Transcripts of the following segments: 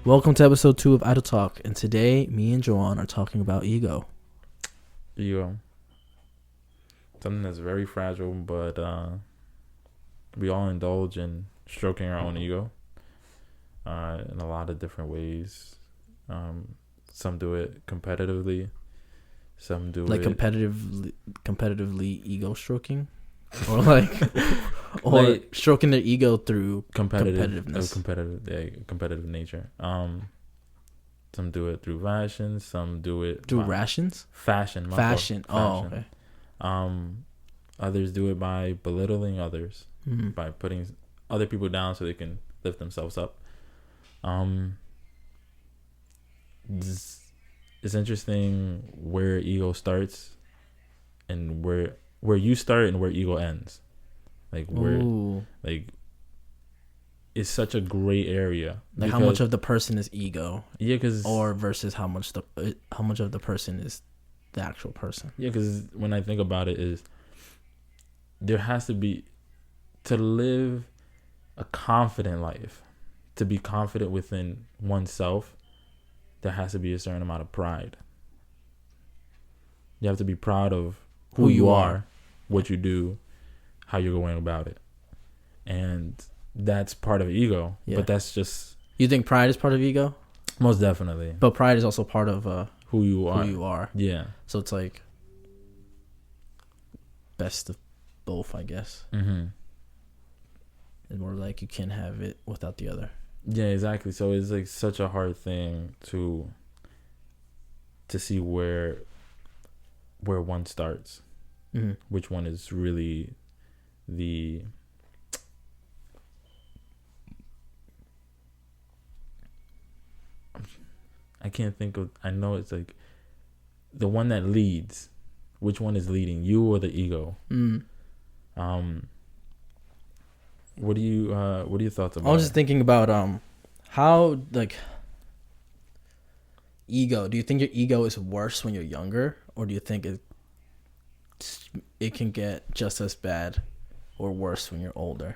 Welcome to episode 2 of Idle Talk, and today me and Joan are talking about ego. Ego. Something that's very fragile, but we all indulge in stroking our own ego in a lot of different ways. Some do it competitively. Some do like it competitively ego stroking, or like stroking their ego through competitiveness, competitive nature. Some do it through fashion. Some do it through rations. Fashion. Fashion. Oh, okay. Others do it by belittling others, Mm-hmm. by putting other people down so they can lift themselves up. It's interesting where ego starts and where you start and where ego ends. It's such a gray area. Like how much of the person is ego? Yeah, or versus how much of the person is the actual person. Yeah, because when I think about it, is there has to be, to live a confident life, to be confident within oneself, there has to be a certain amount of pride. You have to be proud of who you are, what you do, how you're going about it. And that's part of ego. Yeah. But that's just... You think pride is part of ego? Most definitely. But pride is also part of who you are. Who you are. Yeah. So it's like best of both, I guess. Mm-hmm. And more like you can't have it without the other. Yeah, exactly. So it's like such a hard thing to see where one starts. Mm-hmm. Which one is really the... I can't think of... I know it's like the one that leads. Which one is leading, you or the ego? Mm. What are your thoughts about? I was just thinking about how, like, ego. Do you think your ego is worse when you're younger, or do you think it can get just as bad or worse when you're older?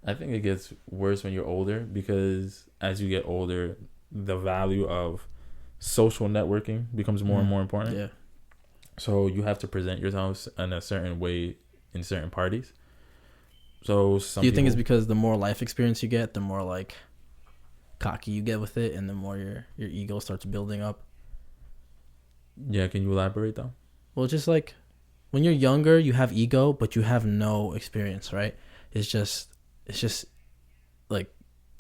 I think it gets worse when you're older, because as you get older, the value of social networking becomes more and more important. Yeah. So you have to present yourself in a certain way in certain parties. So do you think it's because the more life experience you get, the more like cocky you get with it, and the more your ego starts building up? Yeah, can you elaborate though? Well, just like when you're younger, you have ego, but you have no experience, right? It's just like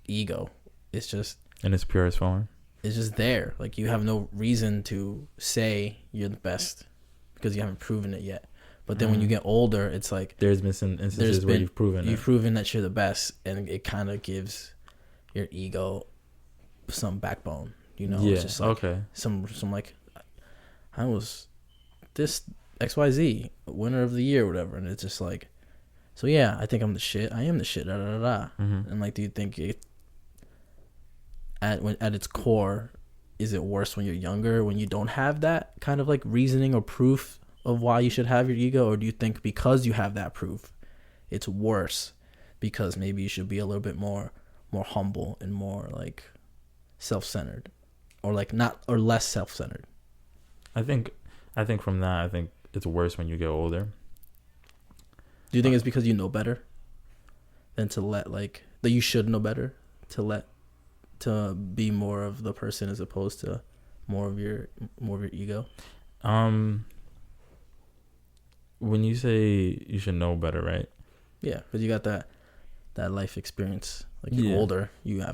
ego. It's just in its purest form. It's just there. Like you have no reason to say you're the best because you haven't proven it yet. But then when you get older, it's like there's been some instances where you've proven that you're the best, and it kind of gives your ego some backbone. You know, yeah. It's just like some like, I was this XYZ winner of the year or whatever, and it's just like, so yeah, I think I'm the shit. I am the shit. Da da da. Mm-hmm. And like, do you think at its core, is it worse when you're younger, when you don't have that kind of like reasoning or proof of why you should have your ego? Or do you think because you have that proof, it's worse because maybe you should be a little bit more humble and more like self-centered, or like not, or less self-centered? I think from that, I think it's worse when you get older. Do you think it's because you know better than to let, like, that you should know better to be more of the person as opposed to more of your ego? When you say you should know better, right? Yeah, because you got that life experience. Like, you're older, you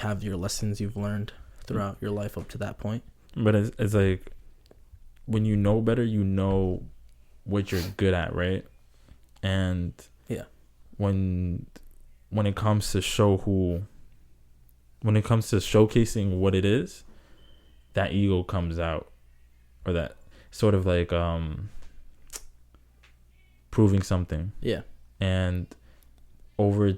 have your lessons you've learned throughout your life up to that point. But it's like, when you know better, you know what you're good at, right? And yeah, when it comes to showcasing what it is, that ego comes out, or that sort of like proving something. Yeah. And over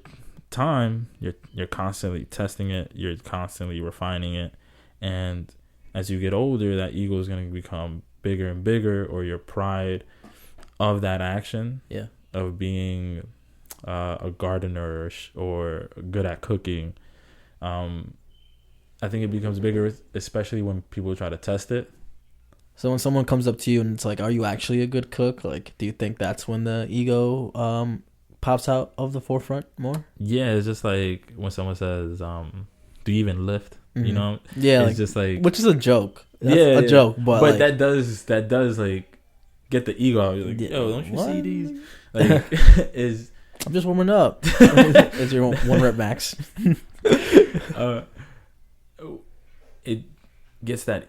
time, you're constantly testing it, you're constantly refining it, and as you get older, that ego is going to become bigger and bigger, or your pride of that action, of being a gardener or good at cooking, I think it becomes bigger, especially when people try to test it. So when someone comes up to you and it's like, "Are you actually a good cook?" Like, do you think that's when the ego pops out of the forefront more? Yeah, it's just like when someone says, "Do you even lift?" Mm-hmm. You know, yeah, it's like, just like, which is a joke. That's a joke, but like, that does like get the ego out. You're like, yeah, yo, don't you what? see these? Like, is I'm just warming up. It's your 1 rep max. It gets that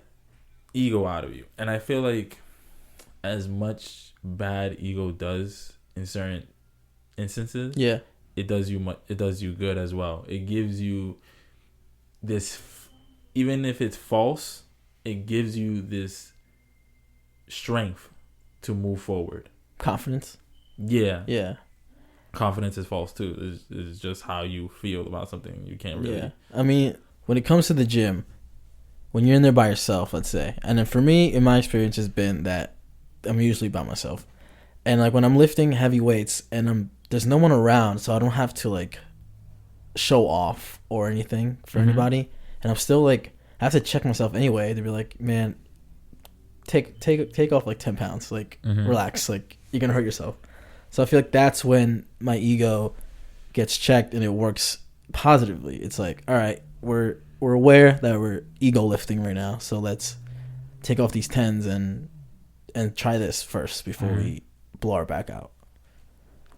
ego out of you, and I feel like as much bad ego does in certain instances, Yeah, it does you good as well. It gives you this, even if it's false, it gives you this strength to move forward. confidence. Yeah. Confidence is false too. It's just how you feel about something. You can't really. Yeah, I mean, when it comes to the gym, when you're in there by yourself, let's say, and then for me, in my experience, has been that I'm usually by myself, and like when I'm lifting heavy weights and there's no one around, so I don't have to like show off or anything for anybody, and I'm still like I have to check myself anyway to be like, man, take off like 10 pounds, like relax, like you're gonna hurt yourself. So I feel like that's when my ego gets checked and it works positively. It's like, all right, we're aware that we're ego lifting right now, so let's take off these 10s and try this first before we blow our back out.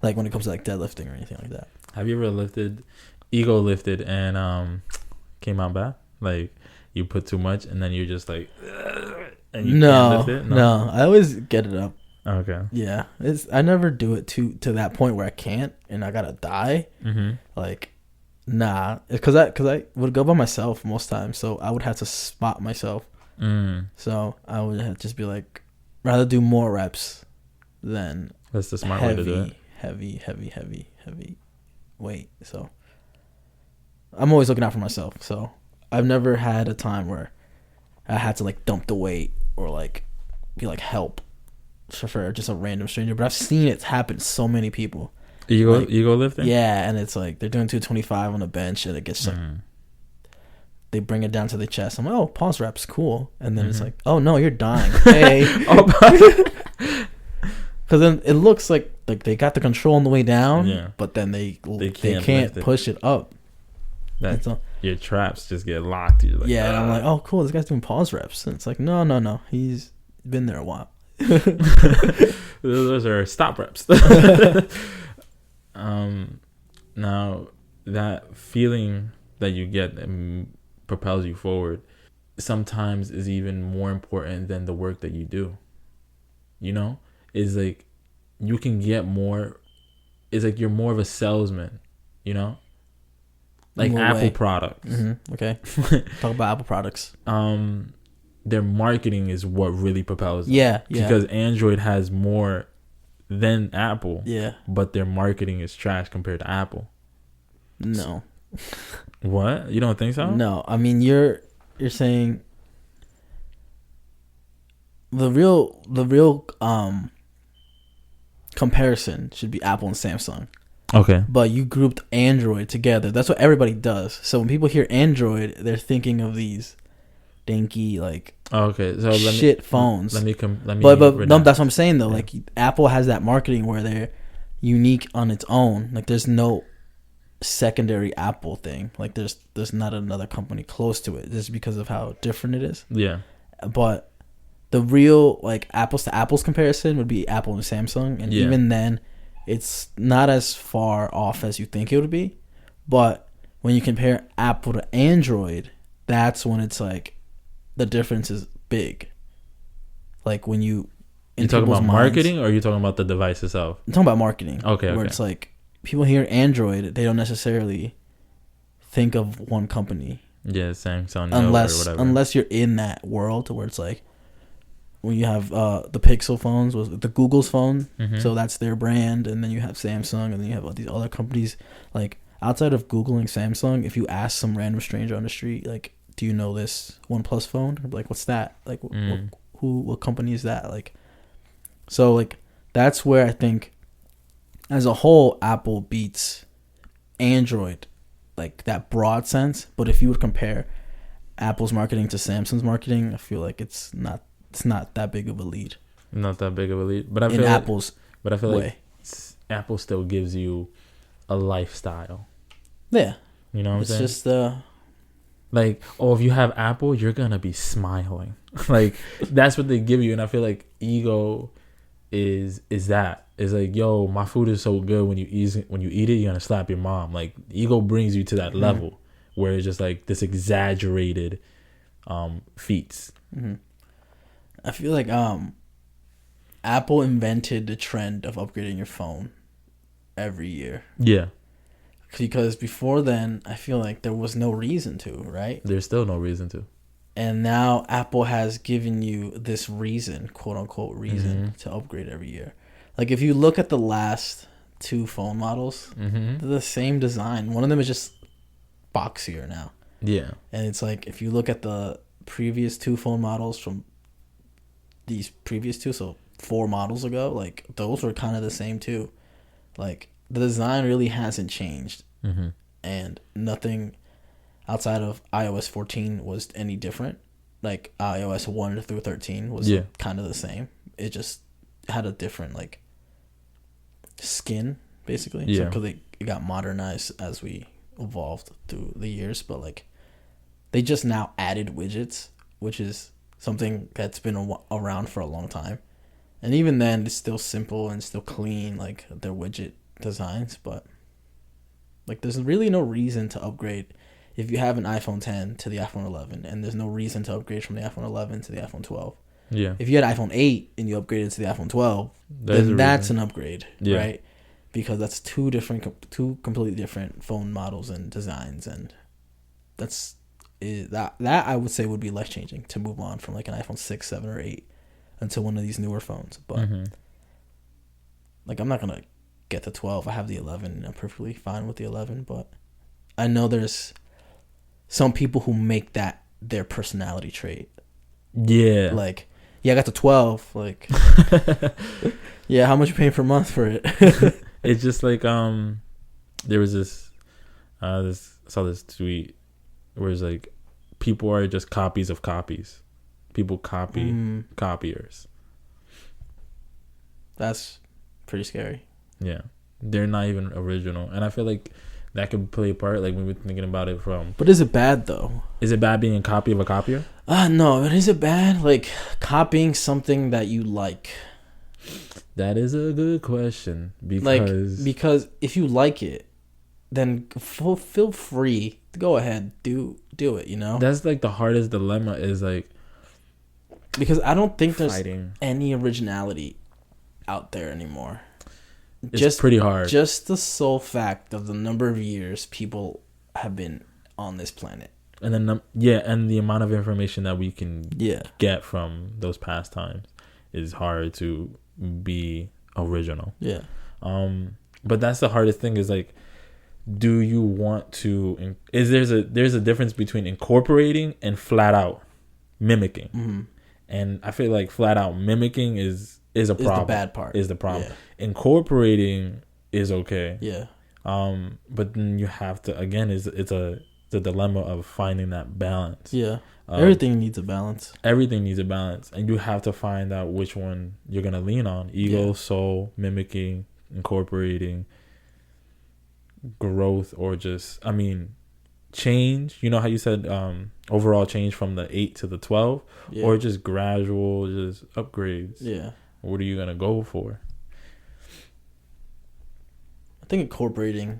Like when it comes to like deadlifting or anything like that. Have you ever ego lifted and came out bad? Like you put too much and then you're just like, and you can't lift it? No, I always get it up. Okay. Yeah, I never do it to that point where I can't and I gotta die. Like, nah, because I would go by myself most times, so I would have to spot myself. So I would have to just be like, rather do more reps than that's the smart way to do it. Heavy weight. So I'm always looking out for myself. So I've never had a time where I had to like dump the weight or like be like help for just a random stranger, but I've seen it happen to so many people. Ego lifting? Yeah, and it's like they're doing 225 on the bench and it gets like they bring it down to the chest. I'm like, oh, pause reps, cool. And then it's like, oh no, you're dying. Hey. Because then it looks like they got the control on the way down, but then they can't push it up. Your traps just get locked. You're like, and I'm like, oh cool, this guy's doing pause reps. And it's like, no, he's been there a while. Those are stop reps. Now that feeling that you get that propels you forward sometimes is even more important than the work that you do. You know, is like you can get more. It's like you're more of a salesman. You know, like Apple products. Okay, talk about Apple products. Their marketing is what really propels them. Yeah. Because Android has more than Apple. Yeah. But their marketing is trash compared to Apple. No. What? You don't think so? No. I mean, you're saying the real comparison should be Apple and Samsung. Okay. But you grouped Android together. That's what everybody does. So when people hear Android, they're thinking of these dinky so shit phones. Let me but no, that's what I'm saying though. Yeah. Like Apple has that marketing where they're unique on its own. Like there's no secondary Apple thing. Like there's not another company close to it just because of how different it is. Yeah. But the real like apples to apples comparison would be Apple and Samsung, and even then, it's not as far off as you think it would be. But when you compare Apple to Android, that's when it's like the difference is big. Like when you talking about marketing, or are you talking about the device itself? I'm talking about marketing. Okay. Where it's like people hear Android, they don't necessarily think of one company. Yeah, Samsung. Unless you're in that world where it's like when you have the Pixel phones, was the Google's phone, so that's their brand, and then you have Samsung, and then you have all these other companies. Like outside of Google and Samsung, if you ask some random stranger on the street, like, do you know this OnePlus phone? Like, what's that? Like, what company is that? Like, so like that's where I think, as a whole, Apple beats Android, like that broad sense. But if you would compare Apple's marketing to Samsung's marketing, I feel like it's not that big of a lead. Not that big of a lead, but I feel Apple's but I feel way. like Apple still gives you a lifestyle. Yeah, you know what I'm saying? It's just like, oh, if you have Apple, you're gonna be smiling. Like that's what they give you, and I feel like ego is that. It's like, yo, my food is so good, when you eat it, you're gonna slap your mom. Like ego brings you to that level where it's just like this exaggerated feats. I feel like Apple invented the trend of upgrading your phone every year. Yeah. Because before then, I feel like there was no reason to, right? There's still no reason to. And now Apple has given you this reason, quote unquote reason, to upgrade every year. Like if you look at the last 2 phone models, they're the same design. One of them is just boxier now. Yeah. And it's like if you look at the previous 2 phone models from these previous 2, so 4 models ago, like those were kind of the same too. Like the design really hasn't changed, and nothing outside of iOS 14 was any different. Like iOS 1 through 13 was kind of the same. It just had a different like skin, basically. Yeah. Because it got modernized as we evolved through the years, but like they just now added widgets, which is something that's been around for a long time. And even then, it's still simple and still clean, like their widget designs. But like, there's really no reason to upgrade if you have an iPhone 10 to the iPhone 11, and there's no reason to upgrade from the iPhone 11 to the iPhone 12. Yeah. If you had iPhone 8 and you upgraded to the iPhone 12, then that's an upgrade, right? Because that's two completely different phone models and designs, and that I would say would be life changing to move on from like an iPhone 6, 7, or 8 into one of these newer phones. But like, I'm not gonna get the 12. I have the 11, and I'm perfectly fine with the 11. But I know there's some people who make that their personality trait. Yeah. Like, yeah, I got the 12. Like, yeah, how much you paying per month for it? It's just like there was I saw this tweet where it's like, people are just copies of copies. People copy copiers. That's pretty scary. Yeah, they're not even original, and I feel like that could play a part. Like when we're thinking about it from. But is it bad though? Is it bad being a copy of a copier? No. But is it bad, like copying something that you like? That is a good question, because if you like it, then feel free to go ahead, do it. You know, that's like the hardest dilemma, is like, because I don't think there's any originality out there anymore. It's just pretty hard. Just the sole fact of the number of years people have been on this planet, and then and the amount of information that we can get from those past times is hard to be original. Yeah. But that's the hardest thing, is like, do you want to? There's a difference between incorporating and flat out mimicking, and I feel like flat out mimicking is a problem. Is the bad part. Is the problem. Yeah. Incorporating is okay. Yeah. But then you have to, again, it's the dilemma of finding that balance. Yeah. Everything needs a balance. Everything needs a balance, and you have to find out which one you're gonna lean on: ego, soul, mimicking, incorporating, growth, or just, change. You know how you said overall change from the 8 to the 12, or just gradual, just upgrades. Yeah. What are you gonna go for? I think incorporating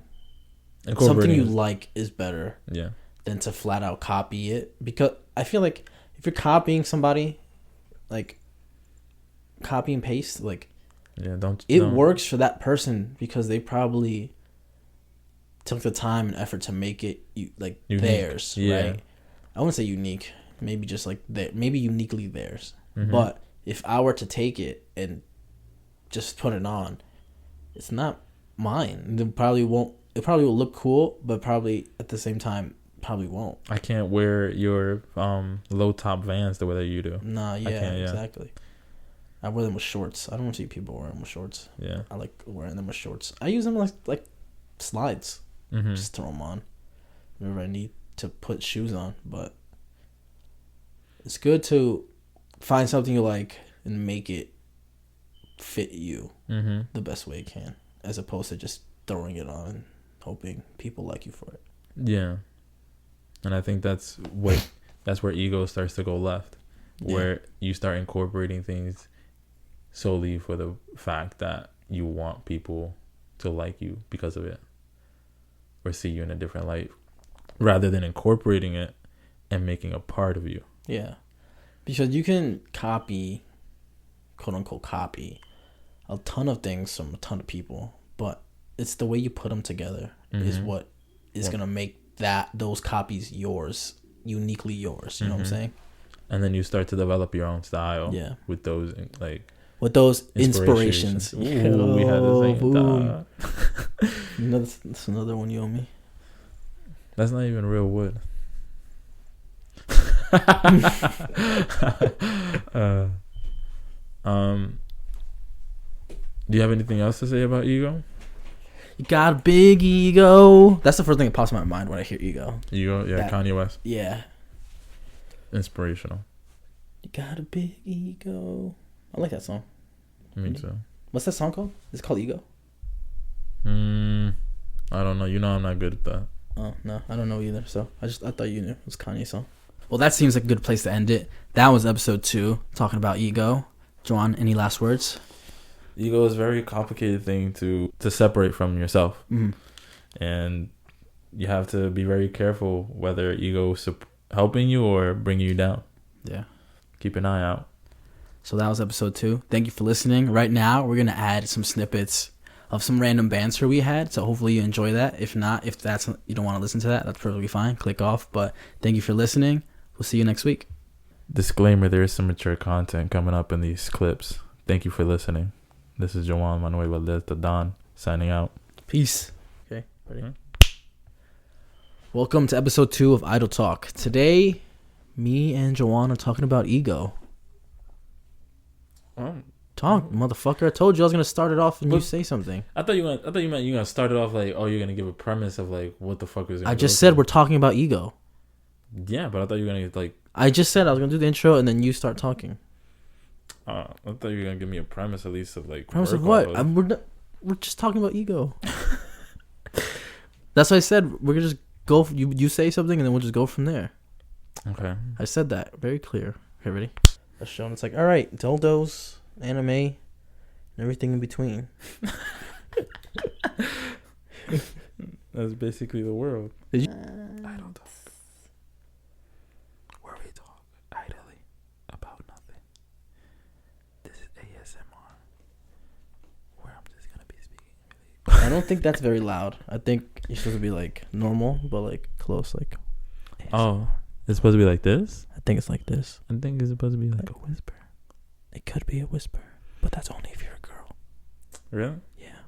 something you like is better. Yeah. Than to flat out copy it, because I feel like if you're copying somebody, like copy and paste, like it works for that person because they probably took the time and effort to make it like unique. Theirs, right? I wouldn't say unique, maybe just like maybe uniquely theirs. But if I were to take it and just put it on, it's not mine. It probably won't. It probably will look cool, but probably at the same time, probably won't. I can't wear your low top Vans the way that you do. Nah, exactly. I wear them with shorts. I don't see people wearing them with shorts. Yeah, I like wearing them with shorts. I use them like slides. Just throw them on whenever I need to put shoes on. But It's good to find something you like and make it fit you the best way it can, as opposed to just throwing it on and hoping people like you for it. Yeah. And I think that's where ego starts to go left, where you start incorporating things solely for the fact that you want people to like you because of it or see you in a different light, rather than incorporating it and making a part of you. Yeah. Because you can copy, quote unquote copy, a ton of things from a ton of people, but it's the way you put them together is what is going to make those copies yours, uniquely yours. You know what I'm saying? And then you start to develop your own style with those inspirations. Ooh, we had the same. That's another one you owe me. That's not even real wood. Do you have anything else to say about ego? You got a big ego. That's the first thing that pops in my mind when I hear ego. Ego, yeah, Kanye West. Yeah. Inspirational. You got a big ego. I like that song. Me too. What's that song called? Is it called Ego? I don't know. You know I'm not good at that. Oh, no. I don't know either. So I thought you knew. It was Kanye's song. Well, that seems like a good place to end it. That was episode 2, talking about ego. Joan, any last words? Ego is a very complicated thing to separate from yourself. And you have to be very careful whether ego is helping you or bringing you down. Yeah. Keep an eye out. So that was episode 2. Thank you for listening. Right now, we're going to add some snippets of some random banter we had. So hopefully you enjoy that. If not, if you don't want to listen to that, that's perfectly fine. Click off. But thank you for listening. We'll see you next week. Disclaimer, there is some mature content coming up in these clips. Thank you for listening. This is Joan Manuel Valdez the Don signing out. Peace. Okay, ready? Welcome to episode 2 of Idle Talk. Today, me and Joan are talking about ego. Talk, motherfucker. I told you I was gonna start it off and you say something. I thought you meant you're gonna start it off like, oh, you're gonna give a premise of like what the fuck is. I just said we're talking about ego. Yeah, but I thought you were gonna like. I just said I was gonna do the intro and then you start talking. I thought you were gonna give me a premise at least of like. Premise of what? We're just talking about ego. That's what I said. We're gonna just go. You say something and then we'll just go from there. Okay. I said that very clear. Okay, ready? A show and it's like, all right, dildos, anime, and everything in between. That's basically the world. Did you? I don't talk. Where we talk idly about nothing. This is ASMR, where I'm just gonna be speaking really. I don't think that's very loud. I think you're supposed to be like normal, but like close, like. ASMR. Oh, it's supposed to be like this? I think it's like this. I think it's supposed to be like a whisper. It could be a whisper, but that's only if you're a girl. Really? Yeah.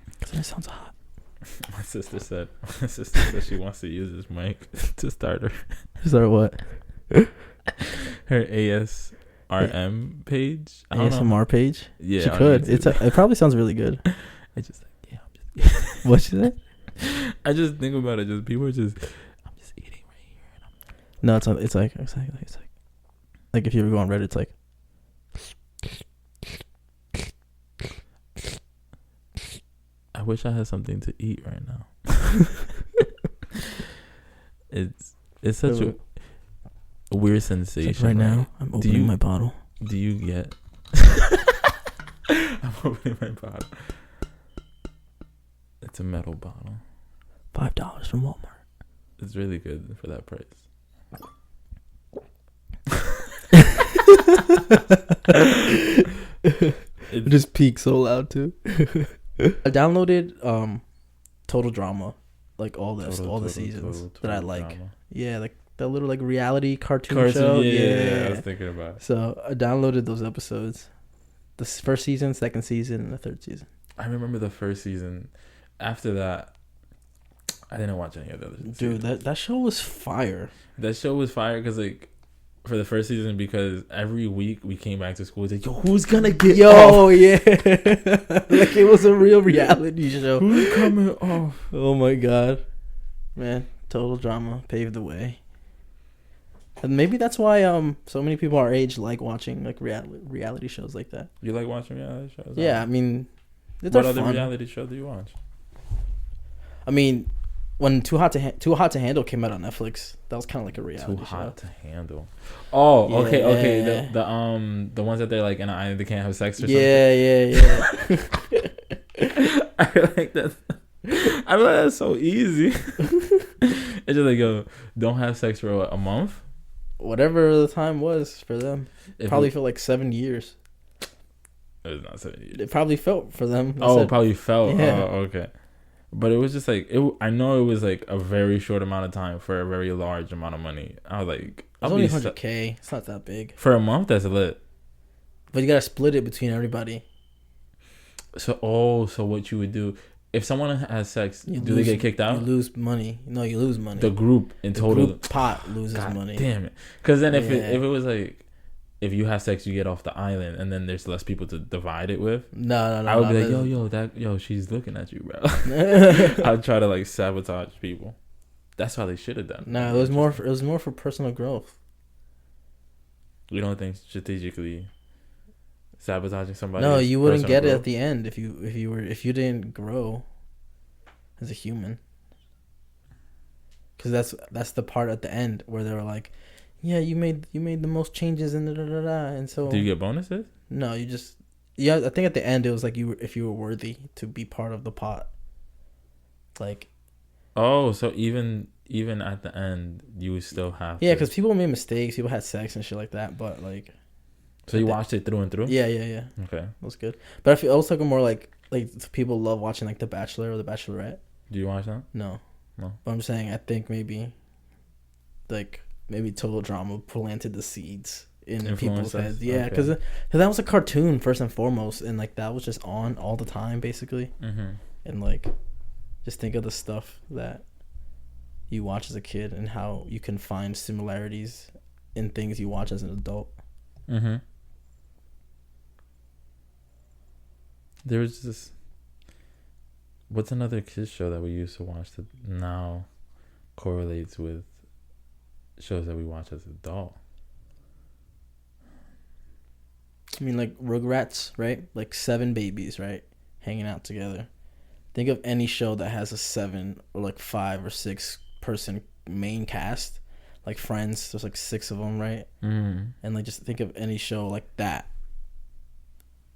Because then it sounds hot. My sister said she wants to use this mic to start her. Start what? Her ASRM page. ASMR page? Yeah. She could. It probably sounds really good. I just like, yeah, I'm just What she said? I just think about it. Just people are just, I'm just eating right here. And I'm no, it's not. It's like if you ever go on Reddit, it's like. I wish I had something to eat right now. It's such a weird sensation. Like right now, I'm opening my bottle. Do you get? I'm opening my bottle. It's a metal bottle. $5 from Walmart. It's really good for that price. It just peaked so loud too. I downloaded Total Drama, like all the seasons that I like. Drama. Yeah, like the little like reality cartoon show. Yeah, I was thinking about it. So I downloaded those episodes. The first season, second season, and the third season. I remember the first season. After that, I didn't watch any of the other seasons. Dude, that show was fire. That show was fire because like for the first season, because every week we came back to school, it's like, yo, who's gonna get off? Yeah. Like it was a real reality show. Who's coming off? Oh my god. Man, Total Drama paved the way. And maybe that's why so many people our age like watching like reality shows like that. You like watching reality shows? Yeah, I mean, what other reality show do you watch? I mean, when Too Hot to Handle came out on Netflix, that was kind of like a reality show. Too Hot to Handle. Oh, Yeah. okay. The ones that they're like in an island, they can't have sex or something. Yeah. I feel like that's. I feel like that's so easy. It's just like, yo, don't have sex for a month. Whatever the time was for them, probably for like 7 years. It was not 7 years. It probably felt for them. It probably felt. Yeah. Oh, okay. But it was just like I know it was like a very short amount of time for a very large amount of money. I was like, it's only $100K. It's not that big for a month. That's lit. But you gotta split it between everybody. So what you would do if someone has sex? They get kicked out? You lose money. No, you lose money. The group in total. Group pot loses God money. Damn it! Because then if it was like, if you have sex, you get off the island, and then there's less people to divide it with. No. I would be like, yo, she's looking at you, bro. I'd try to like sabotage people. That's how they should have done. No, it was more for personal growth. You don't think strategically sabotaging somebody? No, you wouldn't get it at the end if you didn't grow as a human. Because that's the part at the end where they were like, yeah, you made the most changes and and so. Do you get bonuses? No, I think at the end it was like if you were worthy to be part of the pot. Like. Oh, so even at the end you would still have. Yeah, because people made mistakes. People had sex and shit like that, but like. So you watched it through and through? Yeah. Okay, that was good. But I feel also like more like people love watching like The Bachelor or The Bachelorette. Do you watch that? No. But I'm saying I think maybe Total Drama planted the seeds in people's heads. Yeah, because that was a cartoon first and foremost, and like that was just on all the time basically. Mm-hmm. And like, just think of the stuff that you watch as a kid and how you can find similarities in things you watch as an adult. Mm-hmm. There was this. What's another kids show that we used to watch that now correlates with shows that we watch as an adult? I mean, like Rugrats, right? Like 7 babies, right? Hanging out together. Think of any show that has a 7 or like 5 or 6 person main cast. Like Friends, there's like 6 of them, right? Mm. And like just think of any show like that.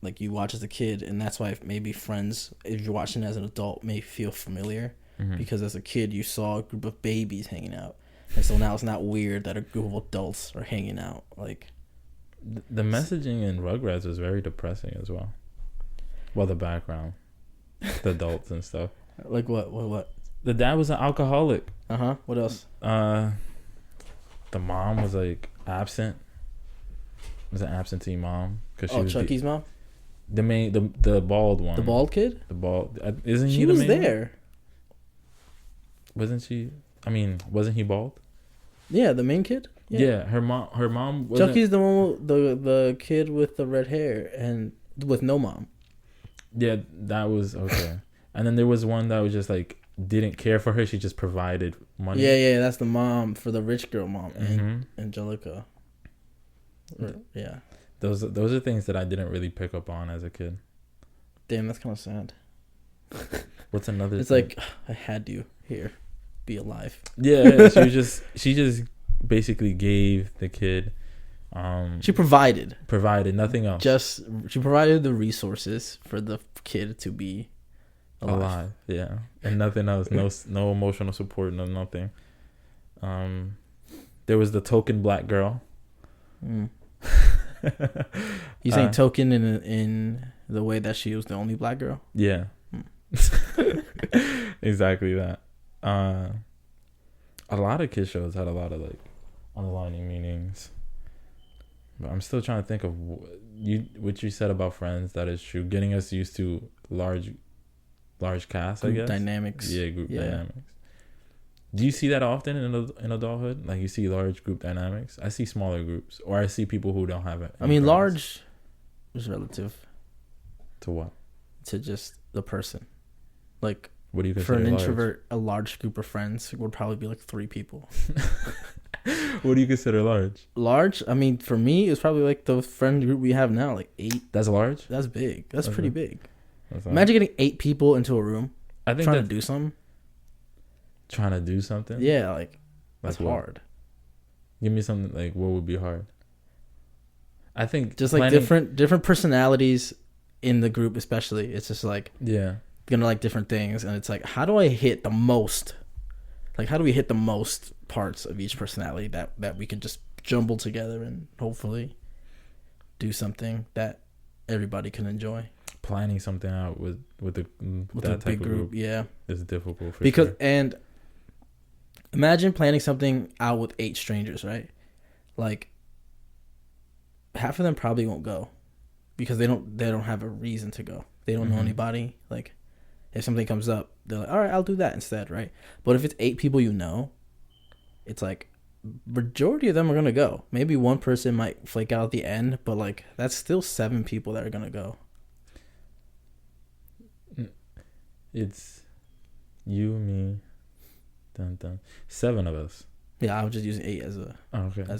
Like you watch as a kid, and that's why maybe Friends, if you're watching as an adult, may feel familiar. Mm-hmm. Because as a kid, you saw a group of babies hanging out. And so now it's not weird that a group of adults are hanging out. Like the messaging in Rugrats was very depressing as well. Well, the background, the adults and stuff. Like what? The dad was an alcoholic. What else? The mom was like absent. It was an absentee mom because she was Chucky's mom. The bald one. The bald kid. The bald isn't she he the was main there? One? Wasn't she? I mean, wasn't he bald? Yeah, the main kid. Yeah, her mom. Chucky's the one, the kid with the red hair and with no mom. Yeah, that was okay. And then there was one that was just like didn't care for her. She just provided money. Yeah, that's the mom for the rich girl mom, mm-hmm. Angelica. Yeah. Those are things that I didn't really pick up on as a kid. Damn, that's kind of sad. What's another? It's thing? Like I had you here, be alive. Yeah. She just basically gave the kid. She provided nothing else. She provided the resources for the kid to be alive. Yeah, and nothing else. No emotional support. No nothing. There was the token black girl. Mm. You saying token in the way that she was the only black girl? Yeah. Exactly that. A lot of kids shows had a lot of like underlining meanings. But I'm still trying to think of what you said about Friends. That is true. Getting us used to large cast, I guess. Dynamics. Yeah, group dynamics. Do you see that often in adulthood? Like you see large group dynamics? I see smaller groups, or I see people who don't have it. I mean, large is relative. To what? To just the person. Like, what do you for an large? introvert, a large group of friends would probably be like 3 people. What do you consider large? Large? I mean, for me, it's probably like the friend group we have now, like 8. That's large. That's big. That's pretty big. That's Imagine getting 8 people into a room I think trying to do something. Trying to do something. Yeah, like that's what? hard. Give me something like what would be hard. I think Just like different personalities in the group, especially. It's just like gonna like different things, and it's like, how do I hit the most? Like, how do we hit the most parts of each personality that we could just jumble together and hopefully do something that everybody can enjoy. Planning something out with that a type big of group, yeah, is difficult because sure. And imagine planning something out with 8 strangers, right? Like, half of them probably won't go because they don't have a reason to go. They don't know anybody. Like, if something comes up, they're like, all right, I'll do that instead, right? But if it's 8 people you know, it's like majority of them are gonna go. Maybe one person might flake out at the end, but like that's still 7 people that are gonna go. It's you, me, 7 of us. Yeah, I was just using 8 as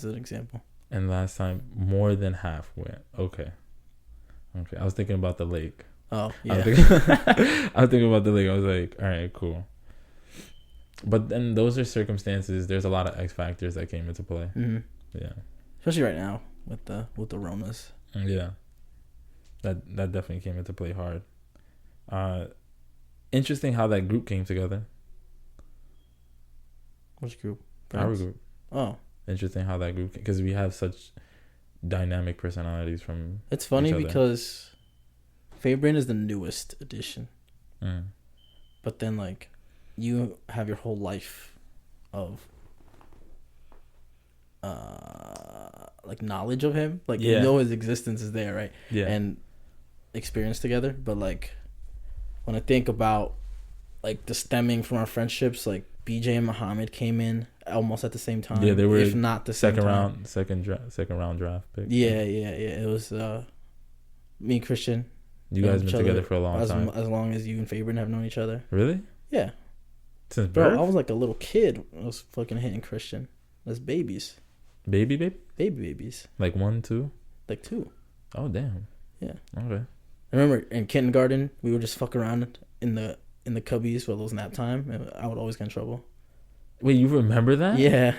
an example. And last time, more than half went. Okay. I was thinking about the lake. Oh, yeah. I was thinking about the lake. I was like, all right, cool. But then those are circumstances. There's a lot of X factors that came into play. Mm-hmm. Yeah. Especially right now with the Ronas. Yeah. That definitely came into play hard. Interesting how that group came together. Which group? Friends? Our group. Oh. Interesting how that group, because we have such dynamic personalities from. It's funny because Fabian is the newest addition. But then like you have your whole life of like knowledge of him. Like you know his existence is there, right? Yeah. And experience together. But like when I think about like the stemming from our friendships, like BJ and Muhammad came in almost at the same time. Yeah, they were, if not the second round draft pick. Yeah. It was me and Christian. You guys been together for a long time. As long as you and Fabian have known each other. Really? Yeah. Since birth? Bro, I was like a little kid. I was fucking hitting Christian. As babies. Babies. Like 1, 2? Like 2. Oh damn. Yeah. Okay. I remember in kindergarten we would just fuck around in the cubbies while it was nap time, and I would always get in trouble. Wait, you remember that? Yeah.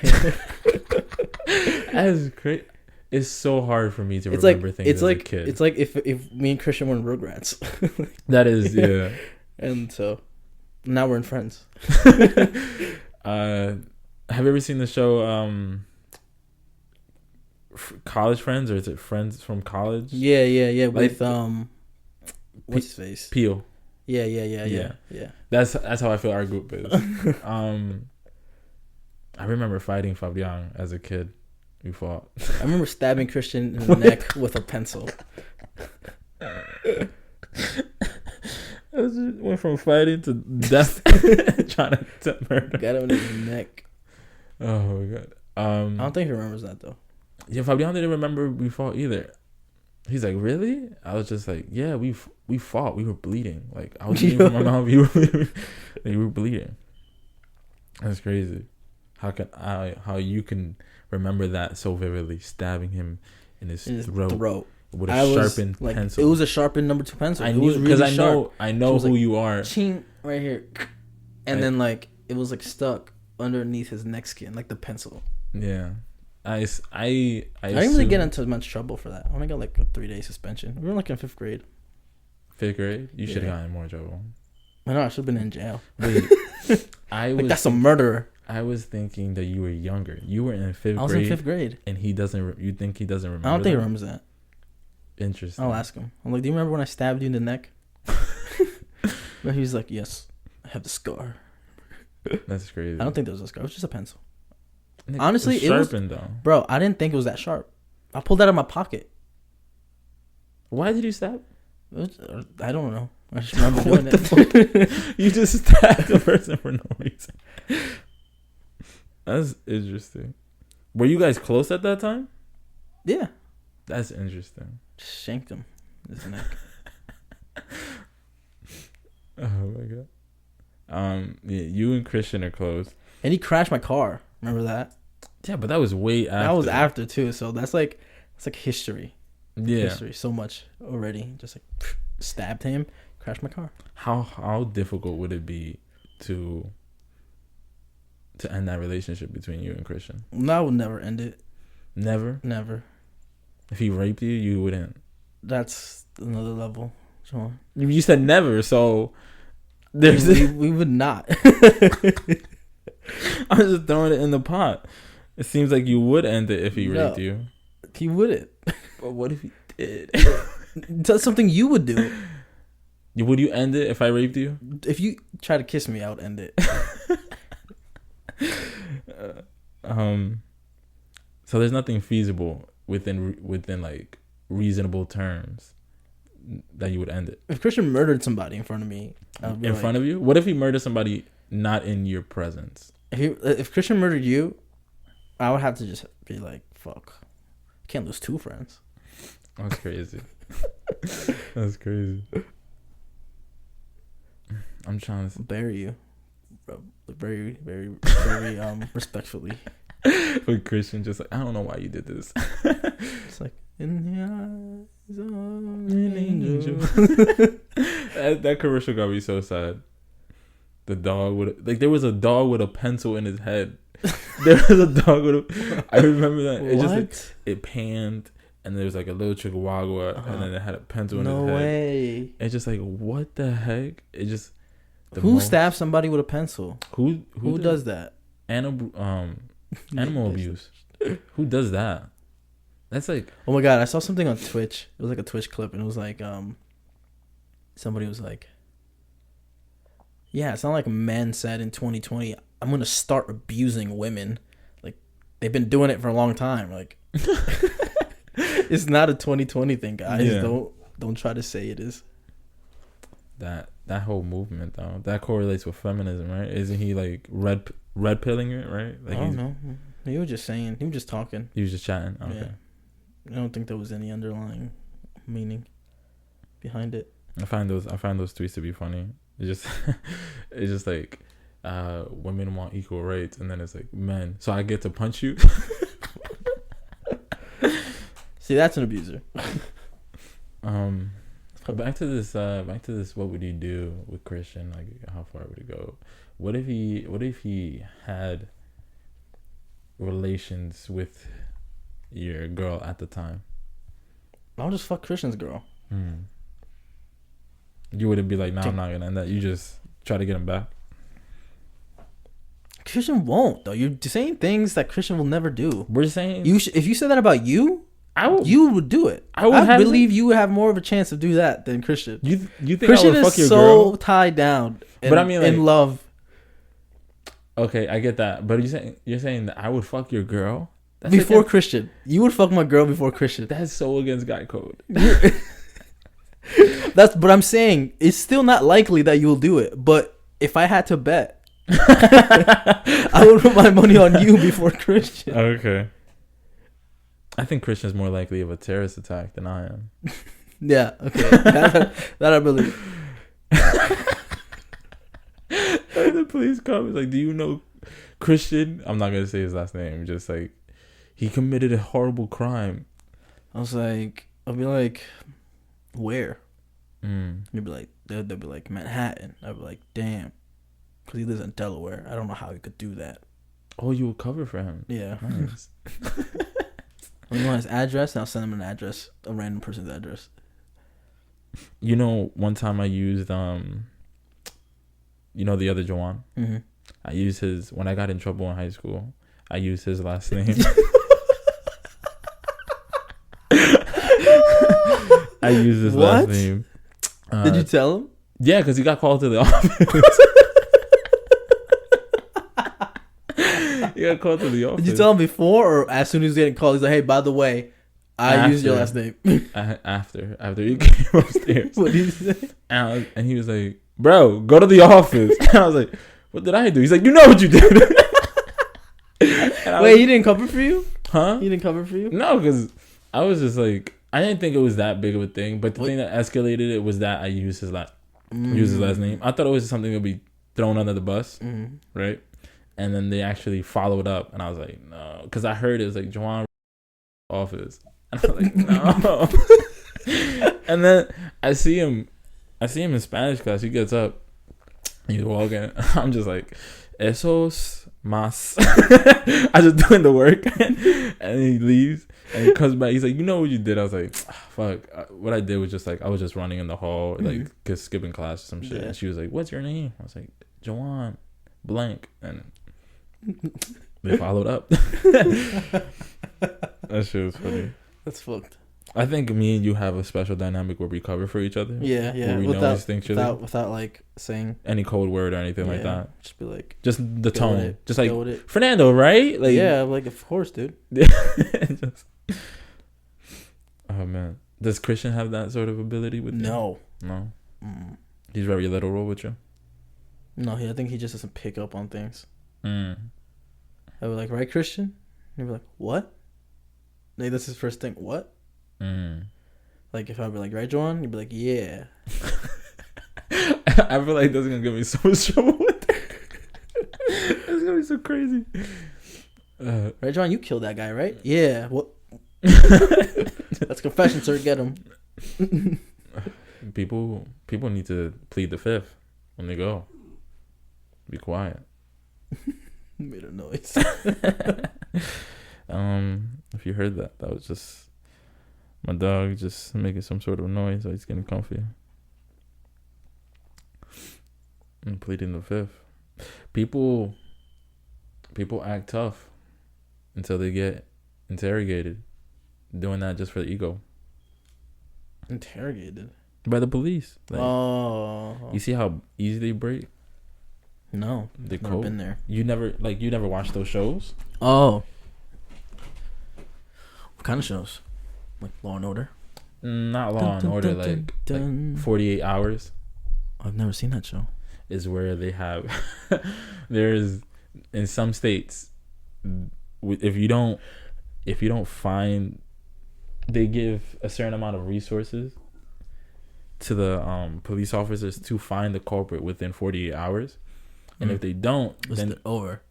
That's great. It's so hard for me to remember things as a kid. It's like if me and Christian were in Rugrats. That is, yeah. And so now we're in Friends. Have you ever seen the show College Friends, or is it Friends from College? Yeah. With what's his face? Peel. Yeah. That's how I feel our group is. I remember fighting Fabian as a kid. We fought. I remember stabbing Christian in the neck with a pencil. I went from fighting to death. Trying to murder. Got him in his neck. Oh my god. I don't think he remembers that though. Yeah, Fabian didn't remember we fought either. He's like, really? I was just like, yeah, we fought. We were bleeding. Like, I was bleeding from my mouth. We were bleeding. That's crazy. How you can remember that so vividly? Stabbing him in his throat with a sharpened pencil. It was a sharpened number 2 pencil. I knew because I know who you are. Ching, right here, and then like it was like stuck underneath his neck skin, like the pencil. Yeah. I didn't really get into much trouble for that. I only got like a 3-day suspension. We were like in 5th grade. 5th grade? You should have gotten in more trouble. I know, I should have been in jail. Wait, that's a murderer. I was thinking that you were younger. You were in 5th grade. I was in 5th grade. And he doesn't. You think he doesn't remember? I don't think he remembers that. Interesting. I'll ask him. I'm like, do you remember when I stabbed you in the neck? But he's like, yes, I have the scar. That's crazy. I don't think there was a scar. It was just a pencil. Honestly, it was sharpened though. Bro, I didn't think it was that sharp. I pulled that out of my pocket. Why did you stab? I don't know. I just remember doing it. You just stabbed the person for no reason. That's interesting. Were you guys close at that time? Yeah. That's interesting. Just shanked him in his neck. Oh my god. Yeah, you and Christian are close. And he crashed my car. Remember that? Yeah, but that was way after. That was after too. So it's like history. Yeah. History so much already. Just like stabbed him, crashed my car. How difficult would it be to end that relationship between you and Christian? No, I would never end it. Never? Never. If he raped you, you wouldn't. That's another level, Sean. You said never, so we would not. I'm just throwing it in the pot. It seems like you would end it if he raped you. He wouldn't. But what if he did? That's something you would do. Would you end it if I raped you? If you try to kiss me, I would end it. So there's nothing feasible within like reasonable terms that you would end it. If Christian murdered somebody in front of me, in front of you, what if he murdered somebody not in your presence? If Christian murdered you, I would have to just be like, "Fuck, I can't lose 2 friends." That's crazy. That's crazy. I'm trying to bury you, very, very, very respectfully. But Christian just like, I don't know why you did this. It's like in the eyes of an angel. that commercial got me so sad. The dog would there was a dog with a pencil in his head. There was a dog with I remember that. It just like, it panned and there was like a little chihuahua and then it had a pencil in his head. No way. It's just like, what the heck? It just who stabs somebody with a pencil? Who does that? Animal abuse. Who does that? That's like, oh my god, I saw something on Twitch. It was like a Twitch clip and it was like somebody was like, yeah, it's not like men said in 2020, I'm gonna start abusing women. Like, they've been doing it for a long time. Like, it's not a 2020 thing, guys. Yeah. Don't try to say it is. That whole movement though, that correlates with feminism, right? Isn't he like red pilling it, right? Like, I don't know. He was just saying. He was just talking. He was just chatting. Okay. Yeah. I don't think there was any underlying meaning behind it. I find those tweets to be funny. It's just like women want equal rights, and then it's like, men, so I get to punch you. See, that's an abuser. Back to this. What would you do with Christian? Like, how far would it go? What if he had relations with your girl at the time? I'll just fuck Christian's girl. You wouldn't be like, nah, I'm not gonna end that. You just try to get him back. Christian won't though. You're saying things that Christian will never do. We're saying if you said that about you, you would do it. I believe you would have more of a chance to do that than Christian. You think Christian I would fuck your is girl? So tied down, but I mean, like, in love. Okay, I get that, but you're saying that I would fuck your girl before Christian. You would fuck my girl before Christian. That's so against guy code. But I'm saying it's still not likely that you'll do it. But if I had to bet, I would put my money on you before Christian. Okay. I think Christian's more likely of a terrorist attack than I am. Yeah. Okay. That I believe. The police come. It's like, do you know Christian? I'm not gonna say his last name. Just like, he committed a horrible crime. I'll be like, where? You'd be like, they'll be like, Manhattan. I'd be like, damn, because he lives in Delaware. I don't know how he could do that. Oh, you would cover for him? Yeah. Nice. You want his address? And I'll send him an address, a random person's address. You know, one time I used the other Joan. Mm-hmm. I used his when I got in trouble in high school. I used his last name. I used his last name. Did you tell him? Yeah, because he got called to the office. He got called to the office. Did you tell him before or as soon as he was getting called? He's like, hey, by the way, I used your last name. After he came upstairs. What did he say? And he was like, bro, go to the office. And I was like, what did I do? He's like, you know what you did. Wait, he didn't cover for you? Huh? He didn't cover for you? No, because I was just like, I didn't think it was that big of a thing. But the thing that escalated it was that I used his last name. I thought it was something that would be thrown under the bus, right? And then they actually followed up, and I was like, no, because I heard it was like Joan office, and I was like, no. And then I see him in Spanish class. He gets up, he's walking. I'm just like, esos más. I just doing the work, and he leaves, and he comes back. He's like, you know what you did? I was like, fuck. What I did was just like, I was just running in the hall, like, cause skipping class or some shit. Yeah. And she was like, what's your name? I was like, Joan blank, and they followed up. That shit was funny. That's fucked. I think me and you have a special dynamic where we cover for each other. Yeah. Where we know things without like saying any code word or anything like that. Just be like, just the tone, just like it. Fernando, right? Like, yeah, like of course, dude. Just, oh man, does Christian have that sort of ability with you? No. He's very literal with you. No, I think he just doesn't pick up on things. I be like, right, Christian? He'd be like, what? Like, that's his first thing. What? Like, if I'd be like, right, Joan? He'd be like, yeah. I feel like that's gonna get me so much trouble with that. It's gonna be so crazy. Right, Joan? You killed that guy, right? Yeah. What? That's confession, sir. Get him. People need to plead the fifth when they go. Be quiet. Made a noise. If you heard that was just my dog just making some sort of noise, so he's getting comfy. And pleading the fifth. People act tough until they get interrogated. Doing that just for the ego. Interrogated? By the police. Like, oh. You see how easy they break? No. I've never been there. You never watched those shows? Oh. What kind of shows? Like Law and Order? Not Law and Order, like 48 Hours. I've never seen that show. Is where they have there's in some states, if you don't find, they give a certain amount of resources to the police officers to find the culprit within 48 hours. And if they don't, then over.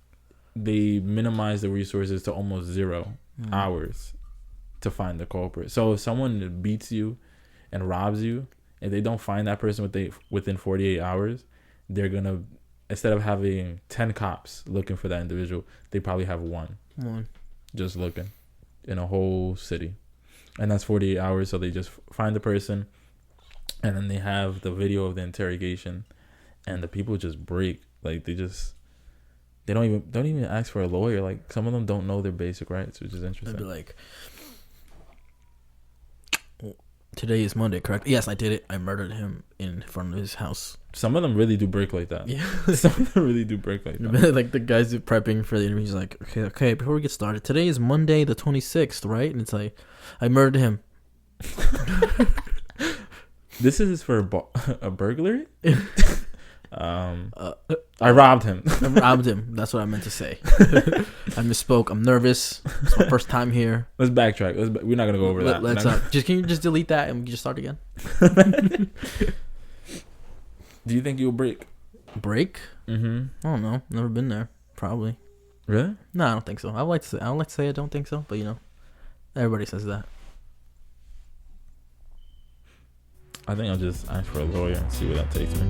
They minimize the resources to almost 0 hours to find the culprit. So if someone beats you and robs you, if they don't find that person within 48 hours, they're gonna, instead of having 10 cops looking for that individual, they probably have one just looking in a whole city. And that's 48 hours. So they just find the person, and then they have the video of the interrogation, and the people just break. Like, they don't even ask for a lawyer. Like, some of them don't know their basic rights, which is interesting. They'd be like, today is Monday, correct? Yes, I did it. I murdered him in front of his house. Some of them really do break like that. Yeah. Some of them really do break like that. Like, the guys prepping for the interview, he's like, okay, before we get started, today is Monday the 26th, right? And it's like, I murdered him. This is for a burglary? I robbed him. I robbed him. That's what I meant to say. I misspoke. I'm nervous. It's my first time here. Let's backtrack. We're not gonna go over that. Let's can you just delete that and we can just start again? Do you think you'll break? Break? I don't know. Never been there. Probably. Really? No, I don't think so. I would like to say I don't think so, but everybody says that. I think I'll just ask for a lawyer and see where that takes me.